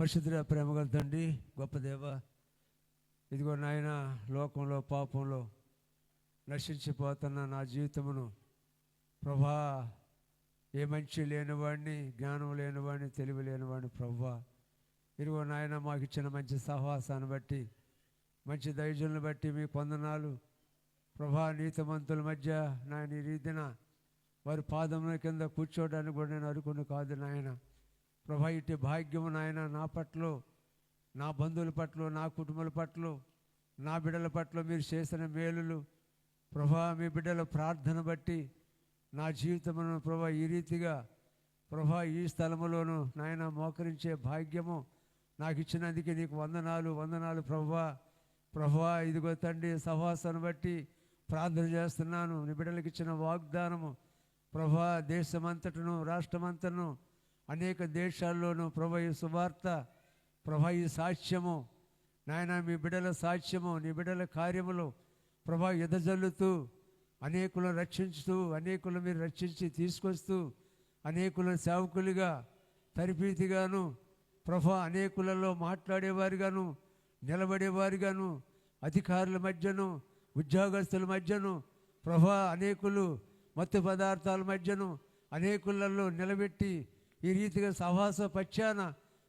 పరిశుద్ధ ప్రేమగల తండ్రి, గొప్ప దేవ, ఇదిగో నాయన, లోకంలో పాపంలో నశించిపోతున్న నా జీవితమును ప్రభా, ఏ మంచి లేనివాడిని, జ్ఞానం లేనివాడిని, తెలివి లేనివాడిని ప్రభా, ఇదిగో నాయన మాకు ఇచ్చిన మంచి సహవాసాన్ని బట్టి, మంచి దైర్యాలను బట్టి మీకు వందనాలు ప్రభా. నీతిమంతుల మధ్య నాయన ఈ రీతిన వారి పాదముల కింద కూర్చోవడానికి కూడా నేను అనుకుని కాదు నాయన ప్రభా. ఇటు భాగ్యము నాయన నా పట్ల, నా బంధువుల పట్ల, నా కుటుంబాల పట్ల, నా బిడ్డల పట్ల మీరు చేసిన మేలులు ప్రభా, మీ బిడ్డల ప్రార్థన బట్టి నా జీవితమును ప్రభా ఈ రీతిగా ప్రభా ఈ స్థలములోను నాయన మోకరించే భాగ్యము నాకు ఇచ్చినందుకు నీకు వందనాలు, వందనాలు ప్రభా. ప్రభా ఇదిగో తండ్రి, సహవాసాన్ని బట్టి ప్రార్థన చేస్తున్నాను. నీ బిడ్డలకు ఇచ్చిన వాగ్దానము ప్రభా, దేశమంతటను రాష్ట్రమంతను అనేక దేశాల్లోనూ ప్రభా ఈ సువార్త ప్రభా, ఈ సాక్ష్యము నాయన, మీ బిడ్డల సాక్ష్యము, నీ బిడ్డల కార్యములు ప్రభా ఎదజల్లుతూ అనేకులను రక్షించుతూ, అనేకులను మీరు రక్షించి తీసుకొస్తూ, అనేకులను సేవకులుగా తరిపీతిగాను ప్రభా, అనేకులలో మాట్లాడేవారిగాను, నిలబడేవారిగాను, అధికారుల మధ్యను, ఉద్యోగస్తుల మధ్యను ప్రభా, అనేకులు మత్తు పదార్థాల మధ్యను అనేకులలో నిలబెట్టి ఈ రీతిగా సహవాస పక్షాన,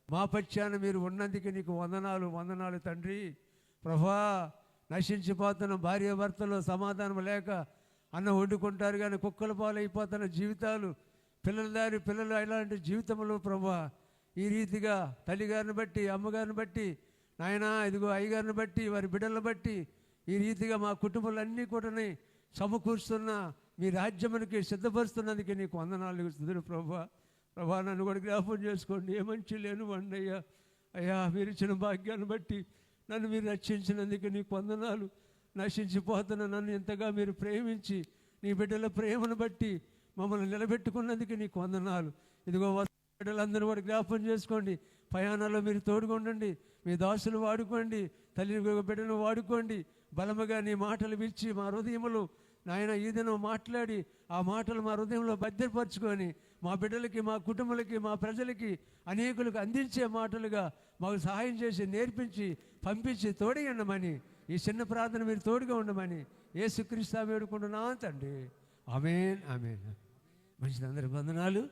మా పక్షాన మీరు ఉన్నందుకు నీకు వందనాలు, వందనాలు తండ్రి ప్రభా. నశించిపోతున్న భార్య భర్తలు సమాధానం లేక అన్నం వండుకుంటారు కానీ కుక్కల పాలైపోతున్న జీవితాలు, పిల్లలు ఇలాంటి జీవితంలో ప్రభా ఈ రీతిగా తల్లిగారిని బట్టి, అమ్మగారిని బట్టి నాయన, ఇదిగో అయ్యగారిని బట్టి, వారి బిడ్డలను బట్టి ఈ రీతిగా మా కుటుంబాలన్నీ కూడా సమకూరుస్తున్న మీ రాజ్యమునికి సిద్ధపరుస్తున్నందుకు నీకు వందనాలు ఇస్తుంది ప్రభా. ప్రభా నన్ను కూడా జ్ఞాపకం చేసుకోండి. ఏ మంచి లేను వండి అయ్యా, అయ్యా మీరు ఇచ్చిన భాగ్యాన్ని బట్టి నన్ను మీరు రక్షించినందుకు నీకు వందనాలు. నశించిపోతున్న నన్ను ఎంతగా మీరు ప్రేమించి నీ బిడ్డల ప్రేమను బట్టి మమ్మల్ని నిలబెట్టుకున్నందుకు నీకు వందనాలు. ఇదిగో బిడ్డలందరూ కూడా జ్ఞాపకం చేసుకోండి. ప్రయాణాల్లో మీరు తోడుగా ఉండండి. మీ దాసులు వాడుకోండి, తల్లి బిడ్డను వాడుకోండి. బలముగా నీ మాటలు విచ్చి మా హృదయములు నాయన ఈ దినం మాట్లాడి ఆ మాటలు మా హృదయంలో భద్రపరచుకొని మా బిడ్డలకి, మా కుటుంబాలకి, మా ప్రజలకి, అనేకులకు అందించే మాటలుగా మాకు సహాయం చేసి, నేర్పించి, పంపించి తోడుగా ఉండమని, ఈ చిన్న ప్రార్థన మీరు తోడుగా ఉండమని యేసుక్రీస్తు వేడుకుంటున్నాను తండ్రి. ఆమేన్, ఆమేన్. మంచిది, అందరికి వందనాలు.